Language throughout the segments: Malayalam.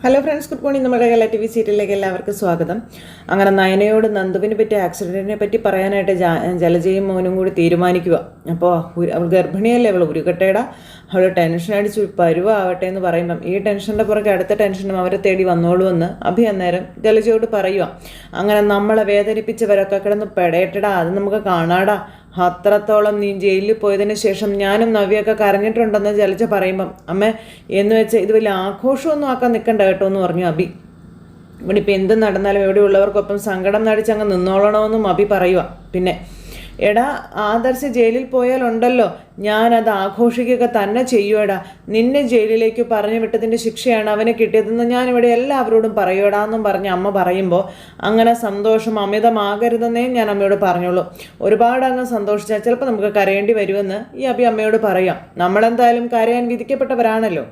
Hello friends, good morning. നമ്മുടെ കേരള TV സീരിയലിലേക്ക് എല്ലാവർക്കും സ്വാഗതം. അങ്ങനെ നയനയോട് നന്ദുവിനെ പറ്റി ആക്സിഡൻറ്റിനെ പറ്റി പറയാനായിട്ട് ജലജയും മോനും കൂടി തീരുമാനിക്കുക. അപ്പോൾ അവൾ ഗർഭിണിയല്ലേ, അവൾ ഉരുകട്ടേടാ, അവൾ ടെൻഷൻ അടിച്ച് പരുവാവട്ടെ എന്ന് പറയുമ്പം ഈ ടെൻഷൻ്റെ പുറകെ അടുത്ത ടെൻഷനും അവരെ തേടി വന്നോളൂവെന്ന് അഭി അന്നേരം ജലജയോട് പറയുക. അങ്ങനെ നമ്മളെ വേദനിപ്പിച്ചവരൊക്കെ കിടന്ന് പെടയട്ടടാ, അത് നമുക്ക് കാണാടാ, അത്രത്തോളം നീ ജയിലിൽ പോയതിന് ശേഷം ഞാനും നവ്യൊക്കെ കരഞ്ഞിട്ടുണ്ടെന്ന് ജലജ പറയുമ്പം അമ്മ എന്ന് വെച്ച് ഇത് വലിയ ആഘോഷമൊന്നും ആക്കാൻ നിൽക്കണ്ട കേട്ടോ എന്ന് പറഞ്ഞു അഭി. ഇവിടെ ഇപ്പം എന്ത് നടന്നാലും എവിടെയുള്ളവർക്കൊപ്പം സങ്കടം നടിച്ചങ്ങ് നിന്നോളണമെന്നും അഭി പറയുക. പിന്നെ എടാ, ആദർശ് ജയിലിൽ പോയാലുണ്ടല്ലോ ഞാനത് ആഘോഷിക്കുക തന്നെ ചെയ്യുവടാ. നിന്നെ ജയിലിലേക്ക് പറഞ്ഞു വിട്ടതിൻ്റെ ശിക്ഷയാണ് അവന് കിട്ടിയതെന്ന് ഞാനിവിടെ എല്ലാവരോടും പറയുവടാന്നും പറഞ്ഞ് അമ്മ പറയുമ്പോൾ അങ്ങനെ സന്തോഷം അമിതമാകരുതെന്നേ ഞാൻ അമ്മയോട് പറഞ്ഞോളൂ. ഒരുപാട് അങ്ങ് സന്തോഷിച്ചാൽ ചിലപ്പോൾ നമുക്ക് കരയേണ്ടി വരുമെന്ന് ഈ അമ്മയോട് പറയാം. നമ്മളെന്തായാലും കരയാൻ വിധിക്കപ്പെട്ടവരാണല്ലോ.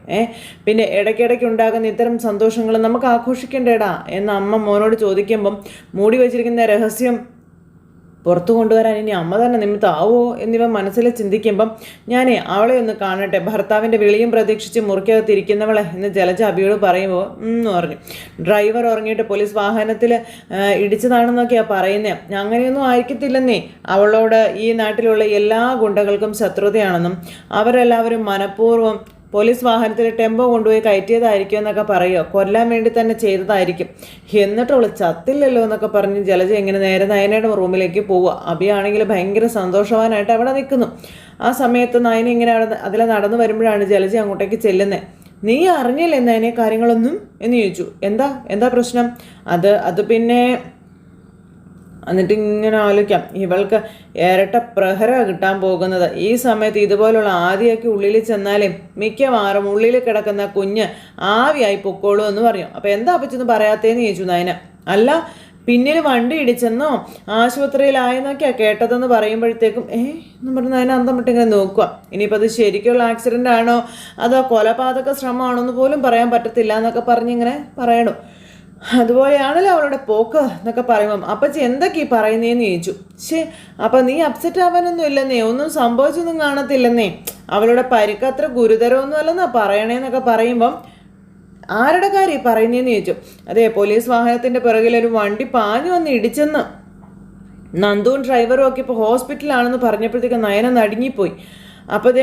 പിന്നെ ഇടയ്ക്കിടയ്ക്ക് ഉണ്ടാകുന്ന ഇത്തരം സന്തോഷങ്ങൾ നമുക്ക് ആഘോഷിക്കേണ്ടേടാ എന്ന് അമ്മ മോനോട് ചോദിക്കുമ്പം മൂടി വച്ചിരിക്കുന്ന രഹസ്യം പുറത്തു കൊണ്ടുവരാൻ ഇനി അമ്മ തന്നെ നിമിത്തമാവോ എന്നിവ മനസ്സിൽ ചിന്തിക്കുമ്പം ഞാനേ അവളെ ഒന്ന് കാണട്ടെ, ഭർത്താവിൻ്റെ വിളിയും പ്രതീക്ഷിച്ച് മുറിക്കകത്തിരിക്കുന്നവളെ എന്ന് ജലജ അഭിയോട് പറയുമ്പോൾ എന്ന് പറഞ്ഞു. ഡ്രൈവർ ഉറങ്ങിയിട്ട് പോലീസ് വാഹനത്തിൽ ഇടിച്ചതാണെന്നൊക്കെയാണ് പറയുന്നത്. അങ്ങനെയൊന്നും ആയിരിക്കത്തില്ലെന്നേ. അവളോട് ഈ നാട്ടിലുള്ള എല്ലാ ഗുണ്ടകൾക്കും ശത്രുതയാണെന്നും അവരെല്ലാവരും മനഃപൂർവ്വം പോലീസ് വാഹനത്തിൽ ടെമ്പോ കൊണ്ടുപോയി കയറ്റിയതായിരിക്കും എന്നൊക്കെ പറയുമോ, കൊല്ലാൻ വേണ്ടി തന്നെ ചെയ്തതായിരിക്കും, എന്നിട്ട് അവൾ ചത്തില്ലല്ലോ എന്നൊക്കെ പറഞ്ഞ് ജലജ ഇങ്ങനെ നേരെ നയനയുടെ റൂമിലേക്ക് പോവുക. അഭിയാണെങ്കിൽ ഭയങ്കര സന്തോഷവാനായിട്ട് അവിടെ നിൽക്കുന്നു. ആ സമയത്ത് നയന ഇങ്ങനെ അതിലെ നടന്നു വരുമ്പോഴാണ് ജലജ അങ്ങോട്ടേക്ക് ചെല്ലുന്നത്. നീ അറിഞ്ഞില്ലേ നയനെ കാര്യങ്ങളൊന്നും എന്ന് ചോദിച്ചു. എന്താ പ്രശ്നം? അത് പിന്നെ എന്നിട്ട് ഇങ്ങനെ ആലോചിക്കാം, ഇവൾക്ക് ഇരട്ട പ്രഹര കിട്ടാൻ പോകുന്നത്. ഈ സമയത്ത് ഇതുപോലുള്ള ആദ്യമൊക്കെ ഉള്ളിൽ ചെന്നാലേ മിക്കവാറും ഉള്ളിൽ കിടക്കുന്ന കുഞ്ഞ് ആവിയായി പൊക്കോളൂ എന്ന് പറഞ്ഞു. അപ്പോൾ എന്താ പറ്റുമെന്ന് പറയാത്തേന്ന് ചോദിച്ചു നയന. അല്ല, പിന്നിൽ വണ്ടി ഇടിച്ചെന്നോ ആശുപത്രിയിലായെന്നൊക്കെയാണ് കേട്ടതെന്ന് പറയുമ്പോഴത്തേക്കും എന്ന് പറഞ്ഞ് നയന അന്തം വിട്ടിങ്ങനെ നോക്കുക. ഇനിയിപ്പോൾ അത് ശരിക്കുള്ള ആക്സിഡൻ്റ് ആണോ അതോ കൊലപാതക ശ്രമമാണോ എന്ന് പോലും പറയാൻ പറ്റത്തില്ല എന്നൊക്കെ പറഞ്ഞിങ്ങനെ പറയണു. അതുപോലെയാണല്ലോ അവളുടെ പോക്ക് എന്നൊക്കെ പറയുമ്പം അപ്പച്ചി എന്തൊക്കെ ഈ പറയുന്നേന്ന് ചോദിച്ചു. അപ്പം നീ അപ്സെറ്റ് ആവാനൊന്നും ഇല്ലെന്നേ, ഒന്നും സംഭവിച്ചൊന്നും കാണത്തില്ലെന്നേ, അവളുടെ പരിക്ക് അത്ര ഗുരുതരമൊന്നും അല്ലെന്നാ പറയണേന്നൊക്കെ പറയുമ്പം ആരുടെ കാര്യം പറയുന്നതെന്ന് ചോദിച്ചു. അതെ, പോലീസ് വാഹനത്തിൻ്റെ പിറകിലൊരു വണ്ടി പാഞ്ഞു വന്ന് ഇടിച്ചെന്ന് നന്ദുവും ഡ്രൈവറും ഒക്കെ ഇപ്പോൾ ഹോസ്പിറ്റലാണെന്ന് പറഞ്ഞപ്പോഴത്തേക്ക് നയന നടുങ്ങിപ്പോയി. അപ്പോൾ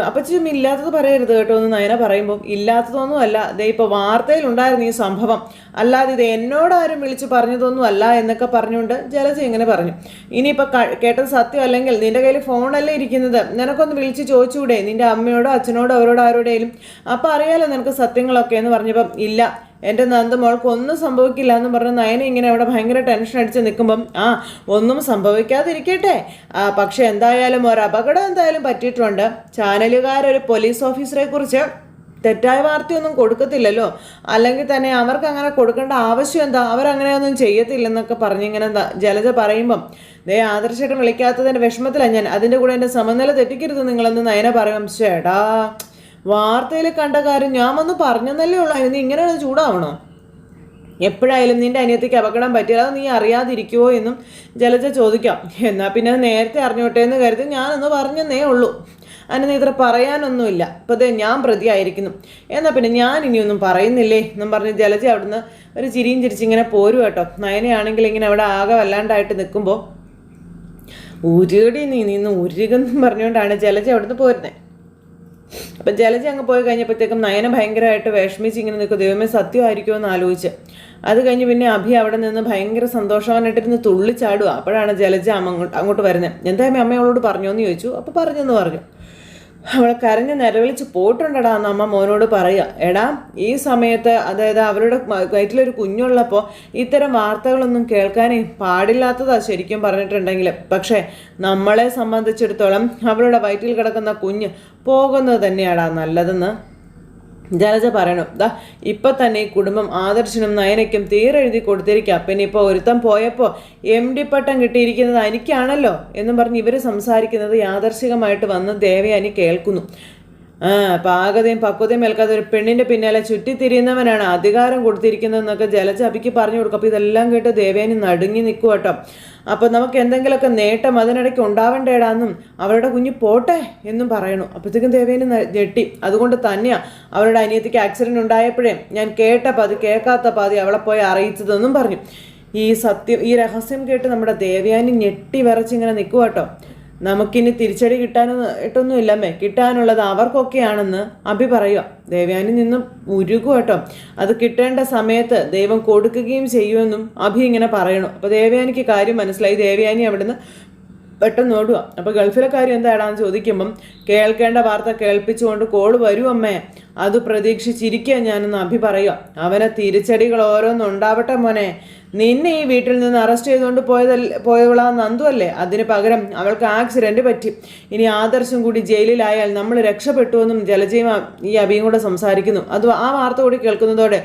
അപ്പച്ചും ഇല്ലാത്തത് പറയരുത് കേട്ടോ എന്ന് നയന പറയുമ്പോൾ ഇല്ലാത്തതൊന്നും അല്ല, ദേ ഇപ്പോൾ വാർത്തയിലുണ്ടായിരുന്നു ഈ സംഭവം, അല്ലാതെ ഇത് എന്നോടാരും വിളിച്ച് പറഞ്ഞതൊന്നും അല്ല എന്നൊക്കെ പറഞ്ഞുകൊണ്ട് ജലജ ഇങ്ങനെ പറഞ്ഞു. ഇനിയിപ്പോൾ കേട്ടത് സത്യം അല്ലെങ്കിൽ നിൻ്റെ കയ്യിൽ ഫോണല്ലേ ഇരിക്കുന്നത്, നിനക്കൊന്ന് വിളിച്ച് ചോദിച്ചുകൂടെ നിൻ്റെ അമ്മയോടോ അച്ഛനോടോ അവരോടോ ആരോടെയും, അപ്പോൾ അറിയാലോ നിനക്ക് സത്യങ്ങളൊക്കെ എന്ന് പറഞ്ഞപ്പം ഇല്ല, എൻ്റെ നന്ദു മോൾക്ക് ഒന്നും സംഭവിക്കില്ല എന്ന് പറഞ്ഞ് നയന ഇങ്ങനെ അവിടെ ഭയങ്കര ടെൻഷൻ അടിച്ച് നിൽക്കുമ്പം ഒന്നും സംഭവിക്കാതിരിക്കട്ടെ, പക്ഷെ എന്തായാലും ഒരു അപകടം എന്തായാലും പറ്റിയിട്ടുണ്ട്. ചാനലുകാരൊരു പോലീസ് ഓഫീസറെ കുറിച്ച് തെറ്റായ വാർത്തയൊന്നും കൊടുക്കത്തില്ലല്ലോ, അല്ലെങ്കിൽ തന്നെ അവർക്ക് അങ്ങനെ കൊടുക്കേണ്ട ആവശ്യം എന്താ, അവരങ്ങനെയൊന്നും ചെയ്യത്തില്ലെന്നൊക്കെ പറഞ്ഞിങ്ങനെ ജലജ പറയുമ്പം ആദർശേട്ടൻ വിളിക്കാത്തതിൻ്റെ വിഷമത്തിലാണ് ഞാൻ, അതിൻ്റെ കൂടെ എൻ്റെ സമനില തെറ്റിക്കരുത് നിങ്ങളെന്ന് നയന പറയും. ചേട്ടാ, വാർത്തയിൽ കണ്ട കാര്യം ഞാൻ വന്ന് പറഞ്ഞെന്നല്ലേ ഉള്ളൂ, അതിന് ഇങ്ങനെയാണ് ചൂടാവണോ? എപ്പോഴായാലും നിൻ്റെ അനിയത്തിക്ക് അപകടം പറ്റിയാൽ അത് നീ അറിയാതിരിക്കുമോ എന്നും ജലജ ചോദിക്കാം. എന്നാൽ പിന്നെ നേരത്തെ അറിഞ്ഞോട്ടെ എന്ന് കരുതി ഞാനൊന്ന് പറഞ്ഞെന്നേ ഉള്ളൂ, അതിന് നീ ഇത്ര പറയാനൊന്നുമില്ല, ഇപ്പോൾ ഞാൻ പ്രതിയായിരിക്കുന്നു, എന്നാൽ പിന്നെ ഞാൻ ഇനിയൊന്നും പറയുന്നില്ലേ എന്നും പറഞ്ഞ് ജലജ അവിടുന്ന് ഒരു ചിരിയും ചിരിച്ചിങ്ങനെ പോരും കേട്ടോ. നയനയാണെങ്കിൽ ഇങ്ങനെ അവിടെ ആകെ വല്ലാണ്ടായിട്ട് നിൽക്കുമ്പോൾ ഉരുടി നീ നിന്ന് ഉരുകെന്നും പറഞ്ഞുകൊണ്ടാണ് ജലജ അവിടുന്ന് പോരുന്നത്. അപ്പം ജലജ അങ്ങ് പോയി കഴിഞ്ഞപ്പോഴത്തേക്കും നയന ഭയങ്കരമായിട്ട് വിഷമിച്ച് ഇങ്ങനെ നിൽക്കും, ദൈവമേ സത്യമായിരിക്കുമോ എന്ന് ആലോചിച്ച്. അത് കഴിഞ്ഞ് പിന്നെ അഭി അവിടെ നിന്ന് ഭയങ്കര സന്തോഷവാനായിട്ടിരുന്ന് തുള്ളിച്ചാടുക. അപ്പോഴാണ് ജലജ അങ്ങോട്ട് വരുന്നത്. എന്തായാലും അമ്മ അവളോട് പറഞ്ഞോ എന്ന് ചോദിച്ചു. അപ്പോൾ പറഞ്ഞെന്ന് പറഞ്ഞു. അവളെ കരഞ്ഞ് നിലവിളിച്ച് പോയിട്ടുണ്ടടാ എന്ന് അമ്മ മോനോട് പറയുക. എടാ, ഈ സമയത്ത് അതായത് അവരുടെ വയറ്റിലൊരു കുഞ്ഞുള്ളപ്പോൾ ഇത്തരം വാർത്തകളൊന്നും കേൾക്കാനേ പാടില്ലാത്തതാ ശരിക്കും പറഞ്ഞിട്ടുണ്ടെങ്കിൽ, പക്ഷേ നമ്മളെ സംബന്ധിച്ചിടത്തോളം അവളുടെ വയറ്റിൽ കിടക്കുന്ന കുഞ്ഞ് പോകുന്നത് തന്നെയാടാ നല്ലതെന്ന് ജലജ പറയണം. ഇപ്പം തന്നെ ഈ കുടുംബം ആദർശനും നയനയ്ക്കും തീരെഴുതി കൊടുത്തിരിക്കുക, പിന്നെ ഇപ്പോൾ ഒരുത്തം പോയപ്പോൾ MD പട്ടം കിട്ടിയിരിക്കുന്നത് എനിക്കാണല്ലോ എന്നും പറഞ്ഞ് ഇവർ സംസാരിക്കുന്നത് യാദർശികമായിട്ട് വന്ന് ദേവയാനി കേൾക്കുന്നു. പാകതയും പക്വതയും ഏൽക്കാതെ ഒരു പെണ്ണിൻ്റെ പിന്നാലെ ചുറ്റിത്തിരിയുന്നവനാണ് അധികാരം കൊടുത്തിരിക്കുന്നതെന്നൊക്കെ ജലജ അഭിക്ക് പറഞ്ഞു കൊടുക്കും. അപ്പോൾ ഇതെല്ലാം കേട്ട് ദേവയാനി നടുങ്ങി നിൽക്കും കേട്ടോ. അപ്പോൾ നമുക്ക് എന്തെങ്കിലുമൊക്കെ നേട്ടം അതിനിടയ്ക്ക് ഉണ്ടാവേണ്ടേടാന്നും അവരുടെ കുഞ്ഞ് പോട്ടെ എന്നും പറയണു. അപ്പോഴത്തേക്കും ദേവയാനി ഞെട്ടി. അതുകൊണ്ട് തന്നെയാണ് അവരുടെ അനിയത്തിക്ക് ആക്സിഡൻറ്റ് ഉണ്ടായപ്പോഴേ ഞാൻ കേട്ട പാതി കേൾക്കാത്ത പാതി അവളെ പോയി അറിയിച്ചതെന്നും പറഞ്ഞു. ഈ രഹസ്യം കേട്ട് നമ്മുടെ ദേവയാനി ഞെട്ടി വിറച്ചിങ്ങനെ നിൽക്കുക കേട്ടോ. നമുക്കിനി തിരിച്ചടി കിട്ടാനൊന്നും ഇല്ലമ്മേ, കിട്ടാനുള്ളത് അവർക്കൊക്കെയാണെന്ന് അഭി പറയുക. ദേവയാനി നിന്ന് ഉരുകും കേട്ടോ. അത് കിട്ടേണ്ട സമയത്ത് ദൈവം കൊടുക്കുകയും ചെയ്യുമെന്നും അഭി ഇങ്ങനെ പറയണു. അപ്പോൾ ദേവയാനിക്ക് കാര്യം മനസ്സിലായി. ദേവയാനി അവിടുന്ന് പെട്ടെന്ന് ഓടുക. അപ്പോൾ ഗൾഫിലെ കാര്യം എന്താടാന്ന് ചോദിക്കുമ്പം കേൾക്കേണ്ട വാർത്ത കേൾപ്പിച്ചുകൊണ്ട് കോള് വരും അമ്മേ, അത് പ്രതീക്ഷിച്ചിരിക്കുക ഞാനെന്ന് അഭി പറയുക. അവനെ തിരിച്ചടികൾ ഓരോന്നുണ്ടാവട്ടെ മോനെ. നിന്നെ ഈ വീട്ടിൽ നിന്ന് അറസ്റ്റ് ചെയ്തുകൊണ്ട് പോയവളാ നന്ദു അല്ലേ? അതിന് പകരം അവൾക്ക് ആക്സിഡൻറ്റ് പറ്റി. ഇനി ആദർശം കൂടി ജയിലിലായാൽ നമ്മൾ രക്ഷപ്പെട്ടുവെന്നും ജലജയും ഈ അഭിയും കൂടെ സംസാരിക്കുന്നു. അത് ആ വാർത്ത കൂടി കേൾക്കുന്നതോടെ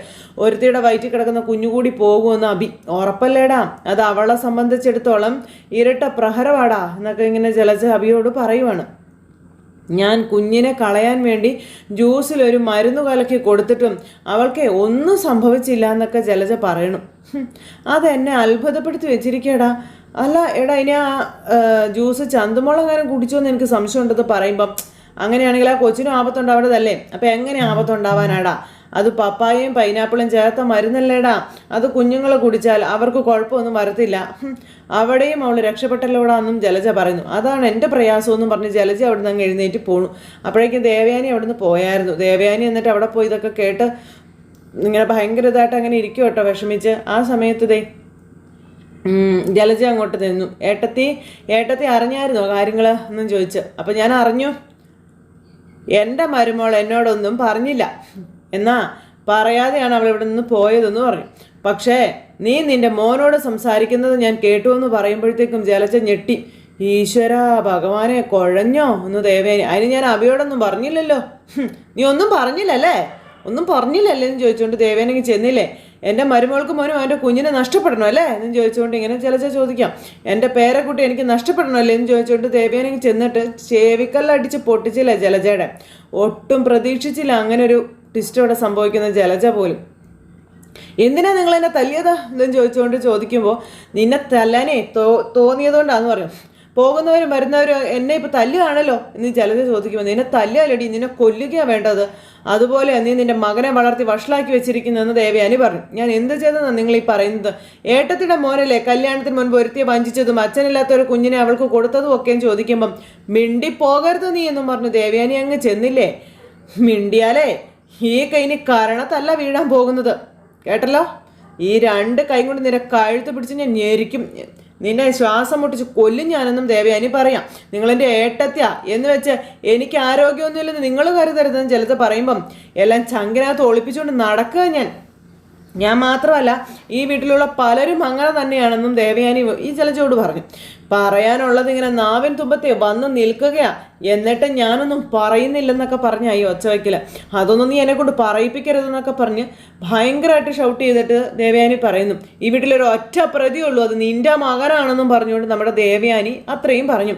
ഒരുത്തിയുടെ വയറ്റിൽ കിടക്കുന്ന കുഞ്ഞുകൂടി പോകുമെന്ന് അഭി. ഉറപ്പല്ലേടാ, അത് അവളെ സംബന്ധിച്ചിടത്തോളം ഇരട്ട പ്രഹരവാടാ എന്നൊക്കെ ഇങ്ങനെ ജലജ അഭിയോട് പറയുവാണ്. ഞാൻ കുഞ്ഞിനെ കളയാൻ വേണ്ടി ജ്യൂസിലൊരു മരുന്ന് കലക്കി കൊടുത്തിട്ടും അവൾക്ക് ഒന്നും സംഭവിച്ചില്ല എന്നൊക്കെ ജലജ പറയണം. അതെന്നെ അത്ഭുതപ്പെടുത്തി വെച്ചിരിക്കടാ. അല്ല എടാ, ഇനി ആ ജ്യൂസ് ചന്തുമുളകാനും കുടിച്ചോന്ന് എനിക്ക് സംശയമുണ്ടെന്ന് പറയുമ്പം അങ്ങനെയാണെങ്കിൽ ആ കൊച്ചിനും ആപത്തുണ്ടാവേണ്ടതല്ലേ? അപ്പം എങ്ങനെ ആപത്തുണ്ടാവാനാടാ? അത് പപ്പായയും പൈനാപ്പിളും ചേർത്ത മരുന്നല്ലേടാ. അത് കുഞ്ഞുങ്ങൾ കുടിച്ചാൽ അവർക്ക് കുഴപ്പമൊന്നും വരത്തില്ല. അവിടെയും അവൾ രക്ഷപ്പെട്ടല്ലോടാന്നും ജലജ പറയുന്നു. അതാണ് എൻ്റെ പ്രയാസമെന്നും പറഞ്ഞ് ജലജ അവിടെ നിന്ന് അങ്ങ് എഴുന്നേറ്റ് പോണു. അപ്പോഴേക്കും ദേവയാനി അവിടെ നിന്ന് പോയായിരുന്നു. ദേവയാനി എന്നിട്ട് അവിടെ പോയി ഇതൊക്കെ കേട്ട് ഇങ്ങനെ ഭയങ്കര ഇതായിട്ട് അങ്ങനെ ഇരിക്കും കേട്ടോ, വിഷമിച്ച്. ആ സമയത്ത് ജലജ അങ്ങോട്ട് നിന്നു. ഏട്ടത്തി അറിഞ്ഞായിരുന്നോ കാര്യങ്ങൾ എന്നും ചോദിച്ച്. അപ്പം ഞാൻ അറിഞ്ഞു. എൻ്റെ മരുമോൾ എന്നോടൊന്നും പറഞ്ഞില്ല, എന്നാ പറയാതെയാണ് അവൾ ഇവിടെ നിന്ന് പോയതെന്ന് പറഞ്ഞു. പക്ഷേ നീ നിന്റെ മോനോട് സംസാരിക്കുന്നത് ഞാൻ കേട്ടു എന്ന് പറയുമ്പോഴത്തേക്കും ജലജ ഞെട്ടി. ഈശ്വര ഭഗവാനെ, കുഴഞ്ഞോ എന്ന് ദേവേനി. അതിന് ഞാൻ അഭിയോടൊന്നും പറഞ്ഞില്ലല്ലോ. നീ ഒന്നും പറഞ്ഞില്ലല്ലേ എന്ന് ചോദിച്ചുകൊണ്ട് ദേവേനെങ്കിൽ ചെന്നില്ലേ? എൻ്റെ മരുമോൾക്ക് മോനും അവൻ്റെ കുഞ്ഞിനെ നഷ്ടപ്പെടണോ അല്ലേ എന്ന് ചോദിച്ചുകൊണ്ട് ഇങ്ങനെ ജലജ ചോദിക്കാം. എൻ്റെ പേരക്കുട്ടി എനിക്ക് നഷ്ടപ്പെടണോ അല്ലേ എന്ന് ചോദിച്ചുകൊണ്ട് ദേവേനെങ്കിൽ ചെന്നിട്ട് ചെവിക്കല്ലടിച്ച് പൊട്ടിച്ചില്ല ജലജയുടെ. ഒട്ടും പ്രതീക്ഷിച്ചില്ല അങ്ങനെ ഒരു ട്വിസ്റ്റ് അവിടെ സംഭവിക്കുന്ന ജലജ പോലും. എന്തിനാ നിങ്ങൾ എന്നെ തല്ലിയതാ എന്നും ചോദിക്കുമ്പോൾ നിന്നെ തല്ലാനേ തോന്നിയതുകൊണ്ടാന്ന് പറയും. പോകുന്നവരും വരുന്നവരും എന്നെ ഇപ്പോൾ തല്ലുകയാണല്ലോ എന്ന് ജലജ ചോദിക്കുമ്പോൾ നിന്നെ തല്ലുകയല്ലടി, നിന്നെ കൊല്ലുകയാണ് വേണ്ടത്. അതുപോലെ നീ നിന്റെ മകനെ വളർത്തി വഷളാക്കി വെച്ചിരിക്കുന്നതെന്ന് ദേവയാനി പറഞ്ഞു. ഞാൻ എന്ത് ചെയ്തെന്നാണ് നിങ്ങൾ ഈ പറയുന്നത്? ഏട്ടത്തിയുടെ മോനല്ലേ കല്യാണത്തിന് മുൻപ് ഒരുത്തിയെ വഞ്ചിച്ചതും അച്ഛനില്ലാത്ത ഒരു കുഞ്ഞിനെ അവൾക്ക് കൊടുത്തതും ഒക്കെയും ചോദിക്കുമ്പം മിണ്ടിപ്പോകരുത് നീ എന്നും പറഞ്ഞു ദേവയാനി അങ്ങ് ചെന്നില്ലേ? മിണ്ടിയാലേ ഈ കൈന് കരണത്തല്ല വീഴാൻ പോകുന്നത്, കേട്ടല്ലോ? ഈ രണ്ട് കൈ കൊണ്ട് നിന്നെ കഴുത്ത് പിടിച്ച് ഞാൻ ഞെരിക്കും, നിന്നെ ശ്വാസം മുട്ടിച്ച് കൊല്ലും ഞാനെന്നും ദേവയാനി പറയാം. നിങ്ങളെൻ്റെ ഏട്ടത്യാ എന്ന് വെച്ച് എനിക്ക് ആരോഗ്യമൊന്നുമില്ലെന്ന് നിങ്ങൾ കരുതരുതെന്ന് ജലജ പറയുമ്പം എല്ലാം ചങ്കിനകത്ത് ഒളിപ്പിച്ചുകൊണ്ട് നടക്കുക ഞാൻ മാത്രമല്ല ഈ വീട്ടിലുള്ള പലരും അങ്ങനെ തന്നെയാണെന്നും ദേവയാനി ഈ ജലജയോട് പറഞ്ഞു. പറയാനുള്ളത് ഇങ്ങനെ നാവിൻ തുമ്പത്തെ വന്ന് നിൽക്കുകയാ, എന്നിട്ട് ഞാനൊന്നും പറയുന്നില്ലെന്നൊക്കെ പറഞ്ഞ ഈ ഒച്ചവയ്ക്കല്. അതൊന്നും നീ എന്നെ കൊണ്ട് പറയിപ്പിക്കരുതെന്നൊക്കെ പറഞ്ഞ് ഭയങ്കരമായിട്ട് ഷൗട്ട് ചെയ്തിട്ട് ദേവയാനി പറയുന്നു. ഈ വീട്ടിലൊരു ഒറ്റ പ്രതിയുള്ളൂ, അത് നിന്റെ മകനാണെന്നും പറഞ്ഞുകൊണ്ട് നമ്മുടെ ദേവയാനി അത്രയും പറഞ്ഞു.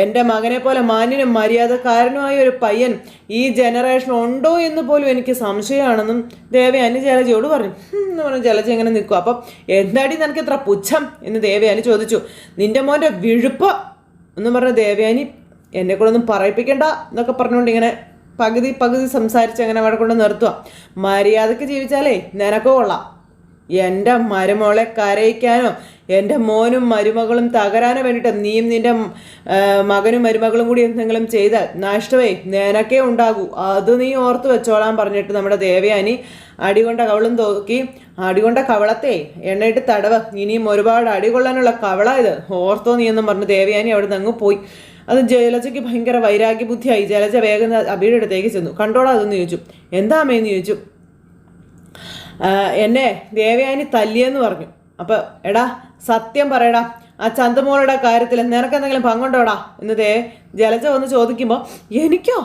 എൻ്റെ മകനെ പോലെ മാന്യനും മര്യാദക്കാരനുമായ ഒരു പയ്യൻ ഈ ജനറേഷൻ ഉണ്ടോ എന്ന് പോലും എനിക്ക് സംശയമാണെന്നും ദേവയാനി ജലജയോട് പറഞ്ഞു. എന്ന് പറഞ്ഞ് ജലജ ഇങ്ങനെ നിൽക്കും. അപ്പം എന്താടി നിനക്ക് ഇത്ര പുച്ഛം എന്ന് ദേവയാനി ചോദിച്ചു. നിന്റെ മോൻ്റെ വിഴുപ്പ് എന്ന് പറഞ്ഞ ദേവയാനി എന്നെ കൂടെ പറയിപ്പിക്കണ്ട എന്നൊക്കെ പറഞ്ഞുകൊണ്ട് ഇങ്ങനെ പകുതി സംസാരിച്ച് അങ്ങനെ അവിടെ കൊണ്ട് നിർത്തുക. മര്യാദക്ക് ജീവിച്ചാലേ നിനക്കോ കൊള്ളാം. എൻ്റെ മരുമോളെ കരയിക്കാനോ എൻ്റെ മോനും മരുമകളും തകരാനോ വേണ്ടിയിട്ട് നീയും നിൻ്റെ മകനും മരുമകളും കൂടി എന്തെങ്കിലും ചെയ്താൽ നഷ്ടമേ നിനക്കേ ഉണ്ടാകൂ, അത് നീ ഓർത്ത് വെച്ചോളാൻ പറഞ്ഞിട്ട് നമ്മുടെ ദേവയാനി അടികൊണ്ട കവളും തോക്കി അടികൊണ്ട കവളത്തെ എണ്ണയിട്ട് തടവ്, ഇനിയും ഒരുപാട് അടികൊള്ളാനുള്ള കവള ഇത്, ഓർത്തോ നീ എന്നും പറഞ്ഞ് ദേവയാനി അവിടെ നിന്ന് അങ്ങ് പോയി. അത് ജലജയ്ക്ക് ഭയങ്കര വൈരാഗ്യ ബുദ്ധിയായി. ജലജ വേഗം അബിയുടെ അടുത്തേക്ക് ചെന്നു. കണ്ടോടാ അതെന്ന് ചോദിച്ചു. എന്താ അമ്മയെന്ന് ചോദിച്ചു. എന്നെ ദേവയാനി തല്ലിയെന്ന് പറഞ്ഞു. അപ്പം എടാ സത്യം പറയടാ, ആ ചന്തമോളുടെ കാര്യത്തിൽ നിനക്കെന്തെങ്കിലും പങ്കുണ്ടോടാ എന്ന് ജലജ വന്ന് ചോദിക്കുമ്പോൾ എനിക്കോ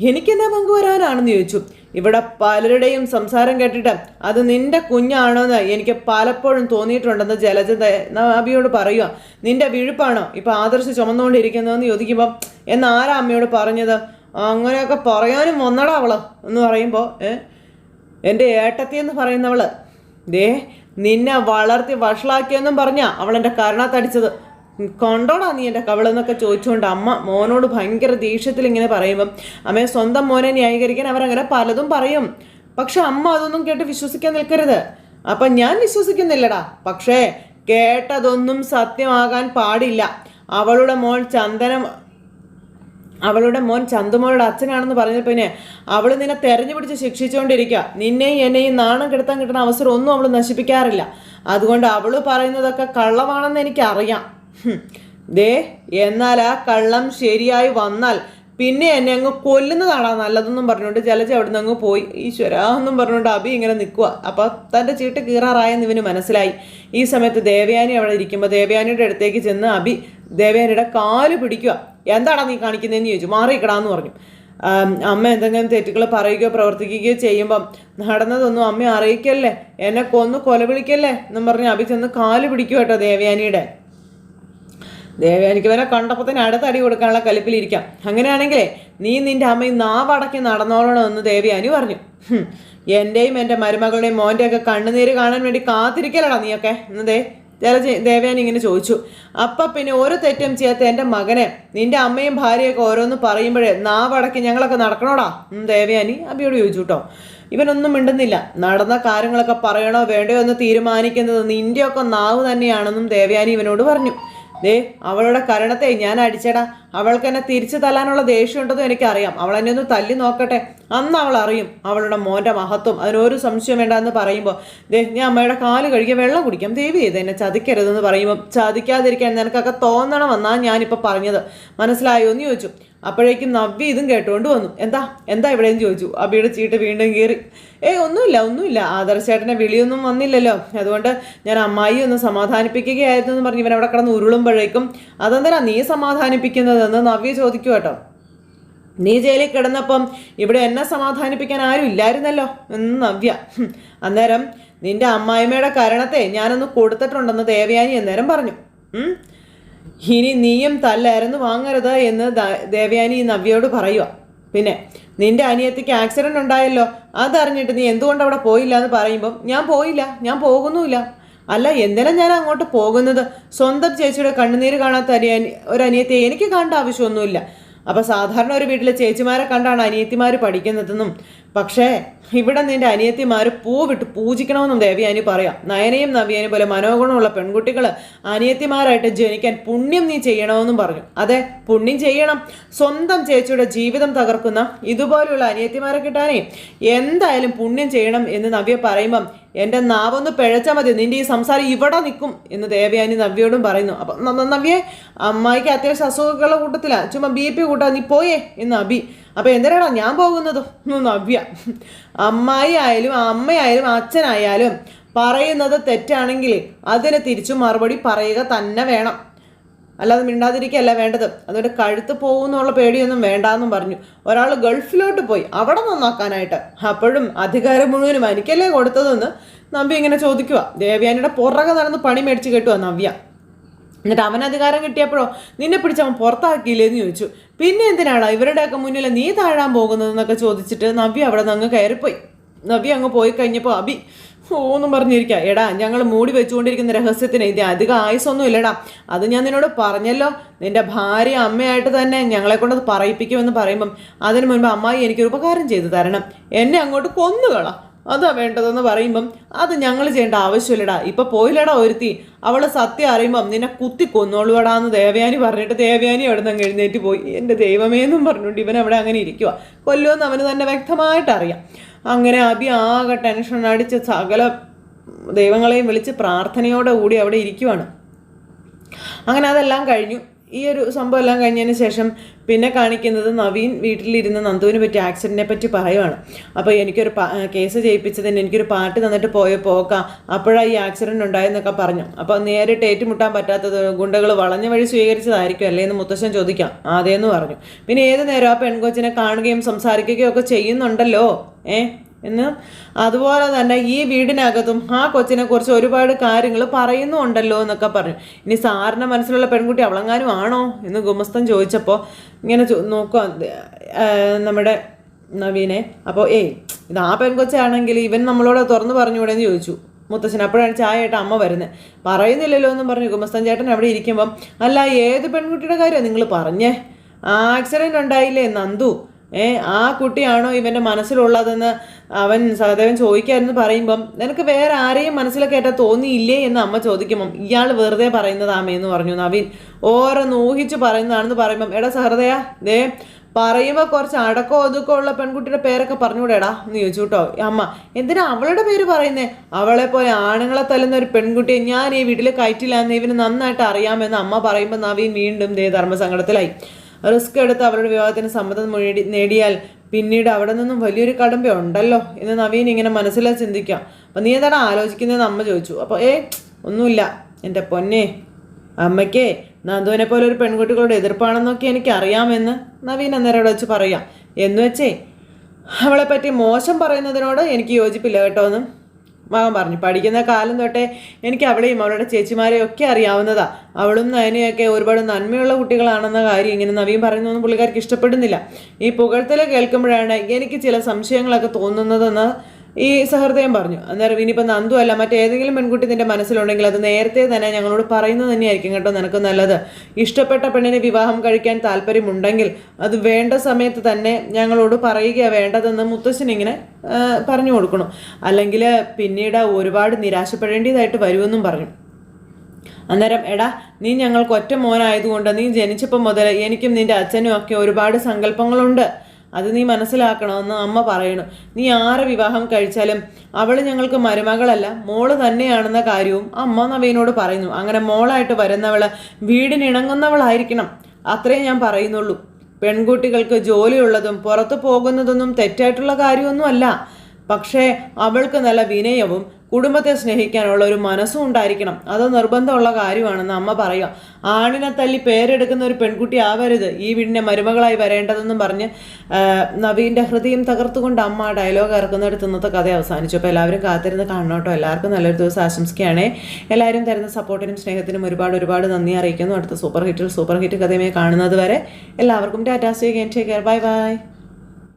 എനിക്കെന്താ പങ്ക് വരാനാണെന്ന് ചോദിച്ചു. ഇവിടെ പലരുടെയും സംസാരം കേട്ടിട്ട് അത് നിന്റെ കുഞ്ഞാണോന്ന് എനിക്ക് പലപ്പോഴും തോന്നിയിട്ടുണ്ടെന്ന് ജലജ അബിയോട് പറയുക. നിന്റെ വിഴുപ്പാണോ ഇപ്പം ആദർശ് ചുമന്നുകൊണ്ടിരിക്കുന്നതെന്ന് ചോദിക്കുമ്പം എന്നാരാ അമ്മയോട് പറഞ്ഞത്? അങ്ങനെയൊക്കെ പറയാനും വന്നടാ അവള് എന്ന് പറയുമ്പോൾ എൻ്റെ ഏട്ടത്തി എന്ന് പറയുന്നവള് ദേ നിന്നെ വളർത്തി വഷളാക്കിയെന്നും പറഞ്ഞാ അവളെൻ്റെ കരണത്തടിച്ചത്. കൊണ്ടോടാ നീ എൻ്റെ കവളെന്നൊക്കെ ചോദിച്ചുകൊണ്ട് അമ്മ മോനോട് ഭയങ്കര ദേഷ്യത്തിൽ ഇങ്ങനെ പറയുമ്പം അമ്മയെ സ്വന്തം മോനെ ന്യായീകരിക്കാൻ അവരങ്ങനെ പലതും പറയും. പക്ഷെ അമ്മ അതൊന്നും കേട്ട് വിശ്വസിക്കാൻ നിൽക്കരുത്. അപ്പം ഞാൻ വിശ്വസിക്കുന്നില്ലടാ, പക്ഷേ കേട്ടതൊന്നും സത്യമാകാൻ പാടില്ല. അവളുടെ മോൻ ചന്തുമോളുടെ അച്ഛനാണെന്ന് പറഞ്ഞപ്പോൾ പിന്നെ അവൾ നിന്നെ തെരഞ്ഞു പിടിച്ച് ശിക്ഷിച്ചുകൊണ്ടിരിക്കുക. നിന്നെയും എന്നെയും നാണം കെടുത്താൻ കിട്ടുന്ന അവസരം ഒന്നും അവൾ നശിപ്പിക്കാറില്ല. അതുകൊണ്ട് അവൾ പറയുന്നതൊക്കെ കള്ളമാണെന്ന് എനിക്കറിയാം. ദേ എന്നാൽ ആ കള്ളം ശരിയായി വന്നാൽ പിന്നെ എന്നെ അങ്ങ് കൊല്ലുന്നതാണോ നല്ലതെന്നും പറഞ്ഞുകൊണ്ട് ജലജ അവിടെ നിന്ന് അങ്ങ് പോയി. ഈശ്വരാ എന്നും പറഞ്ഞുകൊണ്ട് അബി ഇങ്ങനെ നിൽക്കുക. അപ്പോൾ തൻ്റെ ചീട്ട് കീറാറായെന്ന് ഇവന് മനസ്സിലായി. ഈ സമയത്ത് ദേവയാനി അവിടെ ഇരിക്കുമ്പോൾ ദേവയാനിയുടെ അടുത്തേക്ക് ചെന്ന് അബി ദേവയാനിയുടെ കാല് പിടിക്കുക. എന്താടാ നീ കാണിക്കുന്നതെന്ന് ചോദിച്ചു. മാറിയിക്കടാന്ന് പറഞ്ഞു. അമ്മ എന്തെങ്കിലും തെറ്റുകൾ പറയുകയോ പ്രവർത്തിക്കുകയോ ചെയ്യുമ്പം നടന്നതൊന്നും അമ്മ അറിയിക്കല്ലേ, എന്നെ കൊലവിളിക്കല്ലേ എന്നും പറഞ്ഞ് അബി ചെന്ന് കാല് പിടിക്കുക കേട്ടോ ദേവയാനിയുടെ. ദേവയാനിക്ക് വരെ കണ്ടപ്പോൾ തന്നെ അടുത്തടി കൊടുക്കാനുള്ള കലിപ്പിലിരിക്കാം. അങ്ങനെയാണെങ്കിലേ നീ നിന്റെ അമ്മയും നാവടക്കി നടന്നോളണമെന്ന് ദേവയാനി പറഞ്ഞു. എൻ്റെയും എൻ്റെ മരുമകളുടെയും മോൻ്റെയൊക്കെ കണ്ണുനീര് കാണാൻ വേണ്ടി കാത്തിരിക്കലടാ നീയൊക്കെ എന്നതേ ദേവയാനി ഇങ്ങനെ ചോദിച്ചു. അപ്പം പിന്നെ ഒരു തെറ്റും ചെയ്യാത്ത എൻ്റെ മകനെ നിന്റെ അമ്മയും ഭാര്യയൊക്കെ ഓരോന്ന് പറയുമ്പോഴേ നാവടക്കി ഞങ്ങളൊക്കെ നടക്കണോടാ ദേവയാനി അബിയോട് ചോദിച്ചു കേട്ടോ. ഇവനൊന്നും മിണ്ടുന്നില്ല. നടന്ന കാര്യങ്ങളൊക്കെ പറയണോ വേണ്ടയോ എന്ന് തീരുമാനിക്കുന്നത് നിൻ്റെയൊക്കെ നാവ് തന്നെയാണെന്നും ദേവയാനി ഇവനോട് പറഞ്ഞു. ദേ അവളുടെ കരണത്തെ ഞാൻ അടിച്ചടാ. അവൾക്ക് എന്നെ തിരിച്ചു തല്ലാനുള്ള ദേഷ്യം ഉണ്ടെന്നും എനിക്കറിയാം. അവൾ എന്നെ ഒന്ന് തല്ലി നോക്കട്ടെ, അന്ന് അവൾ അറിയും അവളുടെ മോൻ്റെ മഹത്വം. അതിനൊരു സംശയം വേണ്ട എന്ന് പറയുമ്പോൾ ദേ ഞാൻ അമ്മയുടെ കാല് കഴുകിയ വെള്ളം കുടിക്കാം, ദേവി ചെയ്ത് എന്നെ ചതിക്കരുതെന്ന് പറയുമ്പോൾ ചതിക്കാതിരിക്കാൻ നിനക്കൊക്കെ തോന്നണമെന്നാണ് ഞാനിപ്പോൾ പറഞ്ഞത്, മനസ്സിലായോ എന്ന് ചോദിച്ചു. അപ്പോഴേക്കും നവ്യ ഇതും കേട്ടുകൊണ്ട് വന്നു. എന്താ ഇവിടെയെന്ന് ചോദിച്ചു. അബിയുടെ ചീട്ട് വീണ്ടും കീറി. ഒന്നുമില്ല ആദർശേട്ടനെ വിളിയൊന്നും വന്നില്ലല്ലോ, അതുകൊണ്ട് ഞാൻ അമ്മായി ഒന്ന് സമാധാനിപ്പിക്കുകയായിരുന്നു എന്ന് പറഞ്ഞ് ഇവൻ അവിടെ കിടന്ന് ഉരുളുമ്പോഴേക്കും അതെന്തിനാ നീ സമാധാനിപ്പിക്കുന്നതെന്ന് നവ്യ ചോദിക്കും കേട്ടോ. നീ ജയിലിൽ കിടന്നപ്പം ഇവിടെ എന്നെ സമാധാനിപ്പിക്കാൻ ആരും ഇല്ലായിരുന്നല്ലോ എന്ന് നവ്യ. അന്നേരം നിന്റെ അമ്മായിമ്മയുടെ കരണത്തെ ഞാനൊന്ന് കൊടുത്തിട്ടുണ്ടെന്ന് ദേവയാനി അന്നേരം പറഞ്ഞു. ഇനി നീയും തല്ലായിരുന്നു വാങ്ങരുത് എന്ന് ദേവയാനി നവ്യയോട് പറയുക. പിന്നെ നിന്റെ അനിയത്തിക്ക് ആക്സിഡന്റ് ഉണ്ടായല്ലോ, അതറിഞ്ഞിട്ട് നീ എന്തുകൊണ്ട് അവിടെ പോയില്ല എന്ന് പറയുമ്പം ഞാൻ പോയില്ല, ഞാൻ പോകുന്നുമില്ല. അല്ല എന്തിനാ ഞാൻ അങ്ങോട്ട് പോകുന്നത്? സ്വന്തം ചേച്ചിയുടെ കണ്ണുനീര് കാണാത്ത ഒരു അനിയത്തിയെ എനിക്ക് കാണേണ്ട ആവശ്യമൊന്നുമില്ല. അപ്പോൾ സാധാരണ ഒരു വീട്ടിലെ ചേച്ചിമാരെ കണ്ടാണ് അനിയത്തിമാർ പഠിക്കുന്നതെന്നും പക്ഷേ ഇവിടെ നിന്റെ അനിയത്തിമാർ പൂവിട്ട് പൂജിക്കണമെന്നും ദേവയാനി പറയാം. നയനയും നവ്യനും പോലെ മനോഗുണമുള്ള പെൺകുട്ടികൾ അനിയത്തിമാരായിട്ട് ജനിക്കാൻ പുണ്യം നീ ചെയ്യണമെന്നും പറഞ്ഞു. അതെ, പുണ്യം ചെയ്യണം. സ്വന്തം ചേച്ചിയുടെ ജീവിതം തകർക്കുന്ന ഇതുപോലെയുള്ള അനിയത്തിമാരെ കിട്ടാനേ എന്തായാലും പുണ്യം ചെയ്യണം എന്ന് നവ്യ പറയുമ്പം എൻ്റെ നാവൊന്ന് പിഴച്ചാൽ മതി, നിന്റെ ഈ സംസാരം ഇവിടെ നിൽക്കും എന്ന് ദേവയാനി നവ്യയോടും പറയുന്നു. അപ്പം നവ്യെ അമ്മായിക്ക് അത്യാവശ്യം അസുഖങ്ങളുടെ കൂട്ടത്തിലാണ്, ചുമ്മാ BP കൂട്ടാ, നീ പോയേ എന്ന് അബി. അപ്പം എന്തിനാടാ ഞാൻ പോകുന്നത് നവ്യ. അമ്മായി ആയാലും അമ്മയായാലും അച്ഛനായാലും പറയുന്നത് തെറ്റാണെങ്കിൽ അതിന് തിരിച്ചു മറുപടി പറയുക തന്നെ വേണം, അല്ലാതെ മിണ്ടാതിരിക്കുകയല്ല വേണ്ടത്. അതുകൊണ്ട് കഴുത്ത് പോകുന്നുള്ള പേടിയൊന്നും വേണ്ടാന്നും പറഞ്ഞു. ഒരാൾ ഗൾഫിലോട്ട് പോയി അവിടെ നന്നാക്കാനായിട്ട്, അപ്പോഴും അധികാരം മുഴുവനും എനിക്കല്ലേ കൊടുത്തതെന്ന് നവ്യ ഇങ്ങനെ ചോദിക്കുക. ദേവയാനിയുടെ പുറകെ നടന്ന് പണി മേടിച്ച് കേട്ടുവാ നവ്യ. എന്നിട്ട് അവൻ അധികാരം കിട്ടിയപ്പോഴോ നിന്നെ പിടിച്ച് അവൻ പുറത്താക്കിയില്ലേന്ന് ചോദിച്ചു. പിന്നെ എന്തിനാണ് ഇവരുടെയൊക്കെ മുന്നിൽ നീ താഴാൻ പോകുന്നതെന്നൊക്കെ ചോദിച്ചിട്ട് നവ്യ അവിടെ നിന്ന് അങ്ങ് കയറിപ്പോയി. നവ്യ അങ്ങ് പോയി കഴിഞ്ഞപ്പോൾ അബി ഓന്നും പറഞ്ഞിരിക്കുക. എടാ ഞങ്ങൾ മൂടി വെച്ചുകൊണ്ടിരിക്കുന്ന രഹസ്യത്തിന് ഇത് അധികം ആയുസൊന്നും ഇല്ലടാ, അത് ഞാൻ നിന്നോട് പറഞ്ഞല്ലോ, നിന്റെ ഭാര്യ അമ്മയായിട്ട് തന്നെ ഞങ്ങളെ കൊണ്ട് പറയിപ്പിക്കുമെന്ന് പറയുമ്പം അതിനു മുൻപ് അമ്മായി എനിക്കൊരു ഉപകാരം ചെയ്തു തരണം, എന്നെ അങ്ങോട്ട് കൊന്നുകളാ, അതാ വേണ്ടതെന്ന് പറയുമ്പം അത് ഞങ്ങൾ ചെയ്യേണ്ട ആവശ്യമില്ലടാ, ഇപ്പം പോയില്ലടാ ഒരുത്തി, അവള് സത്യം അറിയുമ്പം നിന്നെ കുത്തി കൊന്നോളുവടാന്ന് ദേവയാനി പറഞ്ഞിട്ട് ദേവയാനി അവിടെ നിന്ന് എഴുന്നേറ്റ് പോയി. എൻ്റെ ദൈവമേന്നും പറഞ്ഞുകൊണ്ട് ഇവൻ അവിടെ അങ്ങനെ ഇരിക്കുക. കൊല്ലുമെന്ന് അവന് തന്നെ വ്യക്തമായിട്ട് അറിയാം. അങ്ങനെ അബി ആകെ ടെൻഷൻ അടിച്ച് സകല ദൈവങ്ങളെയും വിളിച്ച് പ്രാർത്ഥനയോടെ കൂടി അവിടെ ഇരിക്കുവാണ്. അങ്ങനെ അതെല്ലാം കഴിഞ്ഞു. ഈ ഒരു സംഭവം എല്ലാം കഴിഞ്ഞതിന് ശേഷം പിന്നെ കാണിക്കുന്നത് നവീൻ വീട്ടിലിരുന്ന് നന്ദുവിനെ പറ്റി ആക്സിഡൻറ്റിനെ പറ്റി പറയുവാണ്. അപ്പോൾ എനിക്കൊരു കേസ് ചെയ്യിപ്പിച്ചതിന് എനിക്കൊരു പാർട്ടി തന്നിട്ട് പോക്കാം, അപ്പോഴാണ് ഈ ആക്സിഡൻറ്റ് ഉണ്ടായെന്നൊക്കെ പറഞ്ഞു. അപ്പോൾ നേരിട്ട് ഏറ്റുമുട്ടാൻ പറ്റാത്തത് ഗുണ്ടകൾ വളഞ്ഞ വഴി സ്വീകരിച്ചതായിരിക്കും അല്ലേ എന്ന് മുത്തശ്ശൻ ചോദിക്കാം. അതേന്ന് പറഞ്ഞു. പിന്നെ ഏത് നേരം ആ പെൺകൊച്ചിനെ കാണുകയും സംസാരിക്കുകയും ഒക്കെ ചെയ്യുന്നുണ്ടല്ലോ എന്ന്. അതുപോലെ തന്നെ ഈ വീടിനകത്തും ആ കൊച്ചിനെ കുറിച്ച് ഒരുപാട് കാര്യങ്ങൾ പറയുന്നുണ്ടല്ലോ എന്നൊക്കെ പറഞ്ഞു. ഇനി സാറിൻ്റെ മനസ്സിലുള്ള പെൺകുട്ടി അവളെങ്ങാനും ആണോ എന്ന് ഗുമസ്തൻ ചോദിച്ചപ്പോൾ ഇങ്ങനെ നോക്കുക നമ്മുടെ നവീനെ. അപ്പോൾ ഇത് ആ പെൺകൊച്ചാണെങ്കിൽ ഇവൻ നമ്മളോട് തുറന്ന് പറഞ്ഞുകൂടെ എന്ന് ചോദിച്ചു മുത്തശ്ശൻ. അപ്പോഴാണ് ചായയായിട്ട് അമ്മ വരുന്നത്. പറയുന്നില്ലല്ലോ എന്നും പറഞ്ഞു ഗുമസ്തൻ ചേട്ടൻ അവിടെ ഇരിക്കുമ്പം, അല്ല ഏത് പെൺകുട്ടിയുടെ കാര്യമാണ് നിങ്ങൾ പറഞ്ഞേ? ആക്സിഡൻ്റ് ഉണ്ടായില്ലേ നന്ദു, ആ കുട്ടിയാണോ ഇവൻ്റെ മനസ്സിലുള്ളതെന്ന് അവൻ സഹദേവൻ ചോദിക്കാമെന്ന് പറയുമ്പം നിനക്ക് വേറെ ആരെയും മനസ്സിലൊക്കെ ഏറ്റാ തോന്നിയില്ലേ എന്ന് അമ്മ ചോദിക്കുമ്പം ഇയാൾ വെറുതെ പറയുന്നതാമേന്ന് പറഞ്ഞു നവീൻ. ഓരോന്ന് ഊഹിച്ച് പറയുന്നതാണെന്ന് പറയുമ്പം എടാ സഹൃദയ പറയുമ്പോൾ കുറച്ച് അടക്കോ ഒതുക്കോ ഉള്ള പെൺകുട്ടിയുടെ പേരൊക്കെ പറഞ്ഞുകൂടെടാ എന്ന് ചോദിച്ചു കേട്ടോ അമ്മ. എന്തിനാ അവളുടെ പേര് പറയുന്നേ? അവളെ പോലെ ആണുങ്ങളെ തല്ലുന്ന ഒരു പെൺകുട്ടിയെ ഞാൻ ഈ വീട്ടിൽ കയറ്റില്ലാന്ന് ഇവന് നന്നായിട്ട് അറിയാമെന്ന് അമ്മ പറയുമ്പോൾ നവീൻ വീണ്ടും ധർമ്മസങ്കടത്തിലായി. റിസ്ക് എടുത്ത് അവരുടെ വിവാഹത്തിന് സമ്മതം നേടിയാൽ പിന്നീട് അവിടെ നിന്നും വലിയൊരു കടമ്പ ഉണ്ടല്ലോ എന്ന് നവീൻ ഇങ്ങനെ മനസ്സിലാ ചിന്തിക്കാം. അപ്പം നീ എന്താണ് ആലോചിക്കുന്നതെന്ന് അമ്മ ചോദിച്ചു. അപ്പോൾ ഒന്നുമില്ല എൻ്റെ പൊന്നെ, അമ്മയ്ക്കേ നന്ദുവിനെ പോലെ ഒരു പെൺകുട്ടികളോട് എതിർപ്പാണെന്നൊക്കെ എനിക്ക് അറിയാമെന്ന് നവീൻ അന്നേരം അവിടെ വെച്ച് പറയാം. എന്ന് വെച്ചേ അവളെപ്പറ്റി മോശം പറയുന്നതിനോട് എനിക്ക് യോജിപ്പില്ല കേട്ടോ എന്ന് മകൻ പറഞ്ഞു. പഠിക്കുന്ന കാലം തൊട്ടേ എനിക്ക് അവളെയും അവളുടെ ചേച്ചിമാരെയും ഒക്കെ അറിയാവുന്നതാ. അവളും നയനയൊക്കെ ഒരുപാട് നന്മയുള്ള കുട്ടികളാണെന്ന കാര്യം ഇങ്ങനെ നവീൻ പറയുന്നതൊന്നും പുള്ളിക്കാർക്ക് ഇഷ്ടപ്പെടുന്നില്ല. ഈ പുകഴ്ത്തൽ കേൾക്കുമ്പോഴാണ് എനിക്ക് ചില സംശയങ്ങളൊക്കെ തോന്നുന്നതെന്ന് ഈ സഹൃദയം പറഞ്ഞു. അന്നേരം ഇനിയിപ്പോൾ നന്ദു അല്ല മറ്റേതെങ്കിലും പെൺകുട്ടി നിന്റെ മനസ്സിലുണ്ടെങ്കിൽ അത് നേരത്തെ തന്നെ ഞങ്ങളോട് പറയുന്നത് തന്നെയായിരിക്കും കേട്ടോ നിനക്ക് നല്ലത്. ഇഷ്ടപ്പെട്ട പെണ്ണിനെ വിവാഹം കഴിക്കാൻ താല്പര്യമുണ്ടെങ്കിൽ അത് വേണ്ട സമയത്ത് തന്നെ ഞങ്ങളോട് പറയുക വേണ്ടതെന്ന് മുത്തശ്ശൻ ഇങ്ങനെ പറഞ്ഞു കൊടുക്കണം. അല്ലെങ്കിൽ പിന്നീട് ഒരുപാട് നിരാശപ്പെടേണ്ടതായിട്ട് വരുമെന്നും പറഞ്ഞു. അന്നേരം എടാ നീ ഞങ്ങൾക്ക് ഒറ്റ മോനായതുകൊണ്ട് നീ ജനിച്ചപ്പോൾ മുതൽ എനിക്കും നിന്റെ അച്ഛനും ഒക്കെ ഒരുപാട് സങ്കല്പങ്ങളുണ്ട്. അത് നീ മനസ്സിലാക്കണമെന്ന് അമ്മ പറയണു. നീ ആരെ വിവാഹം കഴിച്ചാലും അവൾ ഞങ്ങൾക്ക് മരുമകളല്ല മോള് തന്നെയാണെന്ന കാര്യവും അമ്മ നവീനോട് പറയുന്നു. അങ്ങനെ മോളായിട്ട് വരുന്നവള് വീടിനിണങ്ങുന്നവളായിരിക്കണം, അത്രേ ഞാൻ പറയുന്നുള്ളൂ. പെൺകുട്ടികൾക്ക് ജോലിയുള്ളതും പുറത്തു പോകുന്നതൊന്നും തെറ്റായിട്ടുള്ള കാര്യമൊന്നും അല്ല. പക്ഷേ അവൾക്ക് നല്ല വിനയവും കുടുംബത്തെ സ്നേഹിക്കാനുള്ള ഒരു മനസ്സും ഉണ്ടായിരിക്കണം. അത് നിർബന്ധമുള്ള കാര്യമാണെന്ന് അമ്മ പറയുക. ആണിനെ തല്ലി പേരെടുക്കുന്ന ഒരു പെൺകുട്ടി ആവരുത് ഈ വീടിൻ്റെ മരുമകളായി വരേണ്ടതെന്നും പറഞ്ഞ് നവീൻ്റെ ഹൃദയം തകർത്തുകൊണ്ട് അമ്മ ഡയലോഗ് ഇറക്കുന്നിടത്ത് ഇന്നത്തെ കഥ അവസാനിച്ചു. അപ്പോൾ എല്ലാവരും കാത്തിരുന്ന് കാണണം കേട്ടോ. എല്ലാവർക്കും നല്ലൊരു ദിവസം ആശംസിക്കുകയാണേ. എല്ലാവരും തരുന്ന സപ്പോർട്ടിനും സ്നേഹത്തിനും ഒരുപാട് നന്ദി അറിയിക്കുന്നു. അടുത്ത സൂപ്പർ ഹിറ്റ് കഥയുമായി കാണുന്നത് വരെ എല്ലാവർക്കും tata, see you again, take care, bye by.